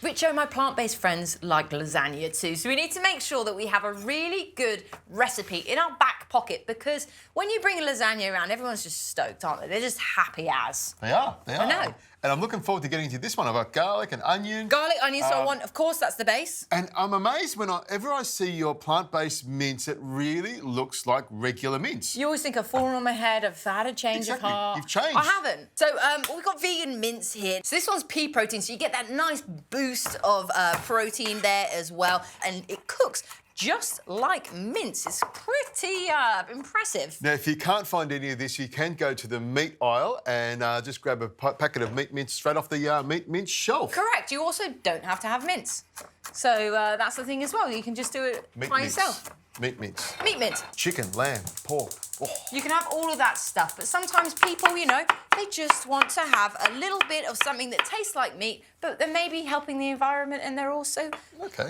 Switcho, my plant-based friends like lasagna too, so we need to make sure that we have a really good recipe in our back pocket, because when you bring a lasagna around, everyone's just stoked, aren't they? They're just happy as. They are. I know. And I'm looking forward to getting into this one. I've got garlic and onion. Garlic, onion, so I want, of course, that's the base. And I'm amazed whenever I see your plant-based mince, it really looks like regular mince. You always think I've fallen on my head, I've had a change of heart. You've changed. I haven't. So we've got vegan mince here. So this one's pea protein, so you get that nice boost of protein there as well. And it cooks just like mince. It's pretty impressive. Now, if you can't find any of this, you can go to the meat aisle and just grab a packet of meat mince straight off the meat mince shelf. Correct. You also don't have to have mince. So that's the thing as well. You can just do it by yourself. Meat mince. Meat mince. Chicken, lamb, pork. Oh. You can have all of that stuff, but sometimes people, you know, they just want to have a little bit of something that tastes like meat, but they're maybe helping the environment, and they're also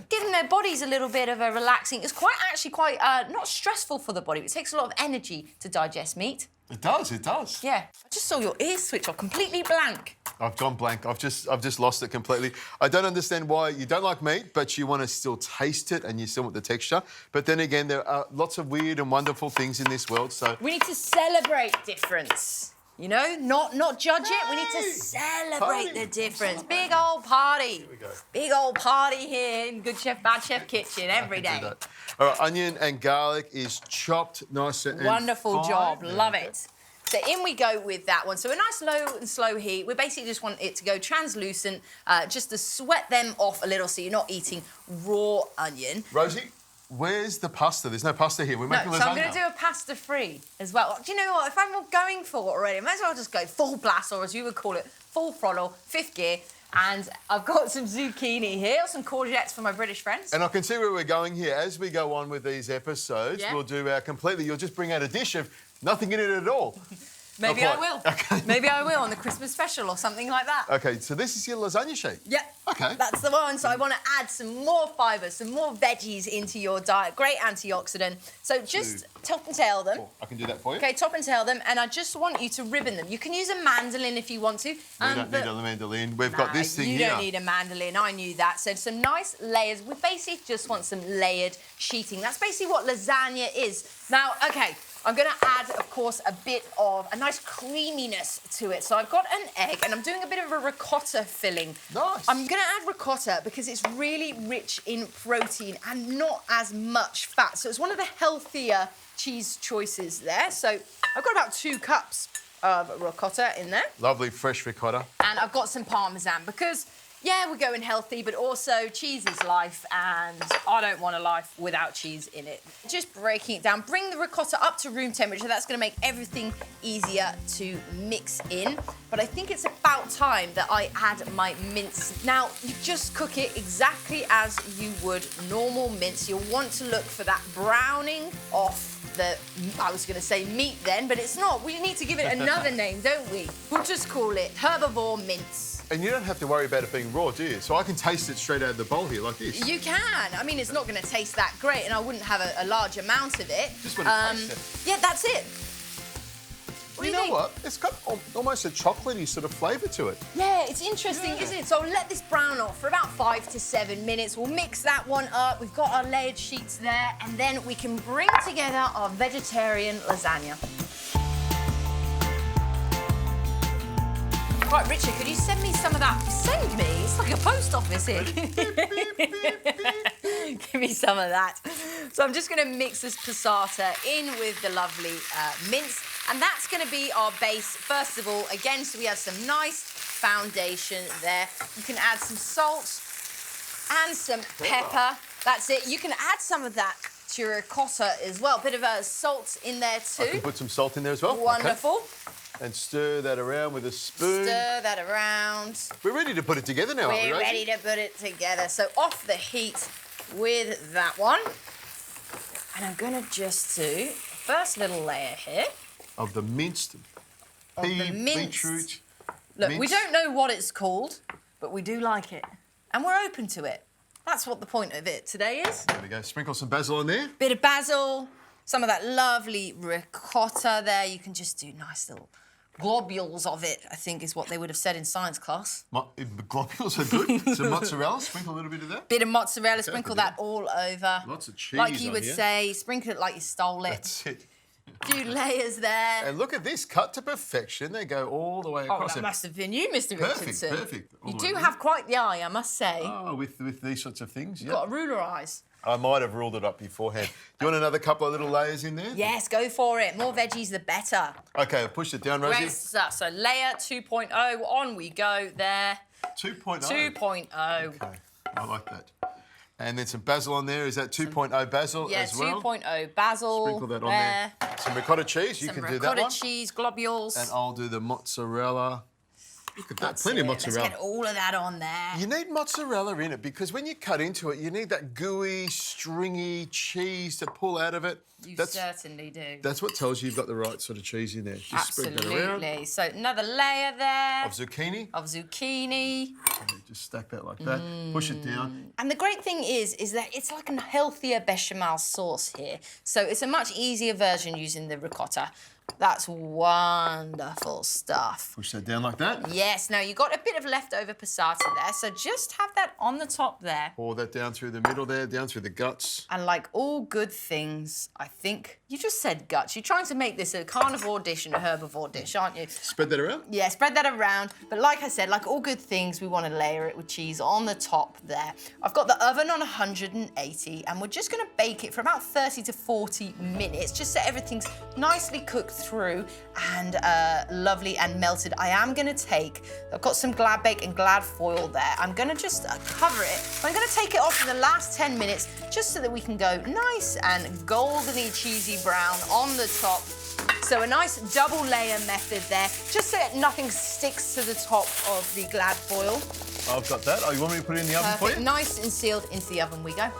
giving their bodies a little bit of a relaxing. It's actually quite not stressful for the body. It takes a lot of energy to digest meat. It does, it does. Yeah. I just saw your ears switch off completely blank. I've gone blank. I've just lost it completely. I don't understand why you don't like meat, but you want to still taste it and you still want the texture. But then again, there are lots of weird and wonderful things in this world, so... We need to celebrate difference. You know, not judge it. We need to celebrate the difference. Big old party. Here we go. Big old party here in Good Chef, Bad Chef kitchen every day. All right, onion and garlic is chopped nice and Wonderful fine. job. Love it. So in we go with that one. So a nice low and slow heat. We basically just want it to go translucent, just to sweat them off a little so you're not eating raw onion. Rosie, where's the pasta? There's no pasta here. We're making lasagna. So I'm going to do a pasta-free as well. Do you know what? If I'm going for it already, I might as well just go full blast, or as you would call it, full throttle, fifth gear. And I've got some zucchini here, some courgettes for my British friends. And I can see where we're going here. As we go on with these episodes, we'll do our completely... You'll just bring out a dish of nothing in it at all. Maybe I will. Okay. Maybe I will on the Christmas special or something like that. OK, so this is your lasagna sheet? Yeah. OK. That's the one. So I want to add some more fibre, some more veggies into your diet. Great antioxidant. So just top and tail them. Oh, I can do that for you. OK, top and tail them. And I just want you to ribbon them. You can use a mandolin if you want to. We don't need a mandolin. We've got this thing here. You don't need a mandolin. I knew that. So some nice layers. We basically just want some layered sheeting. That's basically what lasagna is. Now, OK, I'm going to add, of course, a nice creaminess to it. So I've got an egg, and I'm doing a bit of a ricotta filling. Nice. I'm going to add ricotta because it's really rich in protein and not as much fat. So it's one of the healthier cheese choices there. So I've got about 2 cups of ricotta in there. Lovely fresh ricotta. And I've got some Parmesan because... yeah, we're going healthy, but also cheese is life, and I don't want a life without cheese in it. Just breaking it down. Bring the ricotta up to room temperature. That's going to make everything easier to mix in. But I think it's about time that I add my mince. Now, you just cook it exactly as you would normal mince. You'll want to look for that browning off the, I was going to say meat then, but it's not. We need to give it another name, don't we? We'll just call it herbivore mince. And you don't have to worry about it being raw, do you? So I can taste it straight out of the bowl here, like this. You can. I mean, it's not going to taste that great, and I wouldn't have a large amount of it. Just want to taste it. Yeah, that's it. What do you think? What? It's got almost a chocolatey sort of flavour to it. Yeah, it's interesting, isn't it? So I'll let this brown off for about 5 to 7 minutes. We'll mix that one up. We've got our layered sheets there, and then we can bring together our vegetarian lasagna. Right, Richard, could you send me some of that? Send me? It's like a post office here. Give me some of that. So I'm just going to mix this passata in with the lovely mince. And that's going to be our base, first of all. Again, so we have some nice foundation there. You can add some salt and some pepper. That's it. You can add some of that to your ricotta as well. A bit of salt in there too. I can put some salt in there as well. Wonderful. Okay. And stir that around with a spoon. Stir that around. We're ready to put it together now, aren't we, We're ready to put it together. So off the heat with that one. And I'm going to just do the first little layer here. Of the minced beetroot. Look, we don't know what it's called, but we do like it. And we're open to it. That's what the point of it today is. There we go. Sprinkle some basil on there. Bit of basil, some of that lovely ricotta there. You can just do nice little globules of it, I think is what they would have said in science class. Globules are good. Some mozzarella, sprinkle a little bit of that. Bit of mozzarella, sprinkle that all over. Lots of cheese like you on would here. say, sprinkle it like you stole it. That's it. A few layers there. And look at this, cut to perfection. They go all the way Oh, across. that must have been you, Mr. Richardson. Perfect. You do have quite the eye, I must say. Oh, with these sorts of things, yeah. Got ruler eyes. I might have ruled it up beforehand. Do you want another couple of little layers in there? Yes, go for it. More veggies, the better. Okay, I've pushed it down, Rosie. Great stuff. So layer 2.0, on we go there. 2.0. 2.0. Okay, I like that. And then some basil on there. Is that 2.0 basil as well? Yeah, 2.0 basil. Sprinkle that on there. Some ricotta cheese. You can do that one. Some ricotta cheese, globules. And I'll do the mozzarella. Look at that, plenty of mozzarella. Let's get all of that on there. You need mozzarella in it because when you cut into it, you need that gooey, stringy cheese to pull out of it. You certainly do. That's what tells you you've got the right sort of cheese in there. Just spread that around. Absolutely. So another layer there. Of zucchini. Mm. Just stack that like that. Push it down. And the great thing is that it's like a healthier bechamel sauce here. So it's a much easier version using the ricotta. That's wonderful stuff. Push that down like that. Yes, now you got a bit of leftover passata there, so just have that on the top there. Pour that down through the middle there, down through the guts. And like all good things, I think, you just said guts. You're trying to make this a carnivore dish and a herbivore dish, aren't you? Spread that around? Yeah, spread that around. But like I said, like all good things, we want to layer it with cheese on the top there. I've got the oven on 180, and we're just going to bake it for about 30 to 40 minutes, just so everything's nicely cooked through and lovely and melted. I am going to take, I've got some Glad Bake and Glad foil there. I'm going to just cover it. I'm going to take it off in the last 10 minutes just so that we can go nice and goldeny cheesy brown on the top. So a nice double layer method there, just so that nothing sticks to the top of the Glad foil. I've got that. Oh, you want me to put it in the oven for you? Nice and sealed into the oven we go.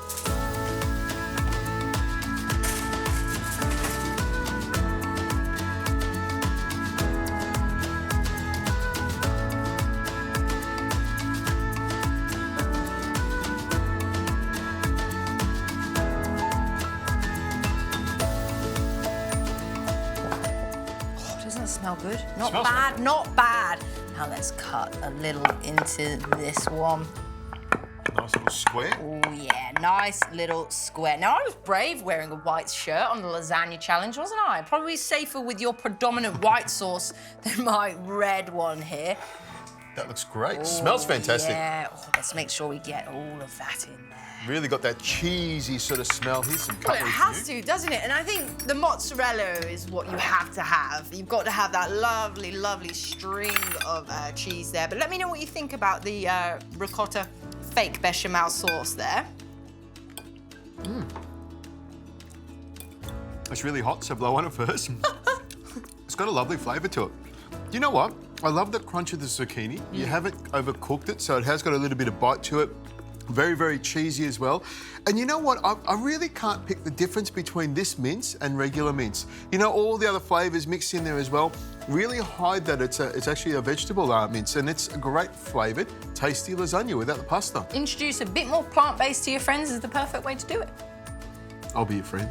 Smell good. Not bad, good. Not bad. Now let's cut a little into this one. Nice little square. Oh yeah, nice little square. Now I was brave wearing a white shirt on the lasagna challenge, wasn't I? Probably safer with your predominant white sauce than my red one here. That looks great. Smells fantastic. Yeah, let's make sure we get all of that in there. Really got that cheesy sort of smell. Here's some Well, cutlery it has to, doesn't it? And I think the mozzarella is what you have to have. You've got to have that lovely, lovely string of cheese there. But let me know what you think about the ricotta fake bechamel sauce there. It's really hot, so blow on it first. It's got a lovely flavour to it. You know what? I love the crunch of the zucchini. You haven't overcooked it, so it has got a little bit of bite to it. Very, very cheesy as well. And you know what? I really can't pick the difference between this mince and regular mince. You know, all the other flavours mixed in there as well really hide that it's actually a vegetable mince, and it's a great flavoured, tasty lasagna without the pasta. Introduce a bit more plant-based to your friends is the perfect way to do it. I'll be your friend.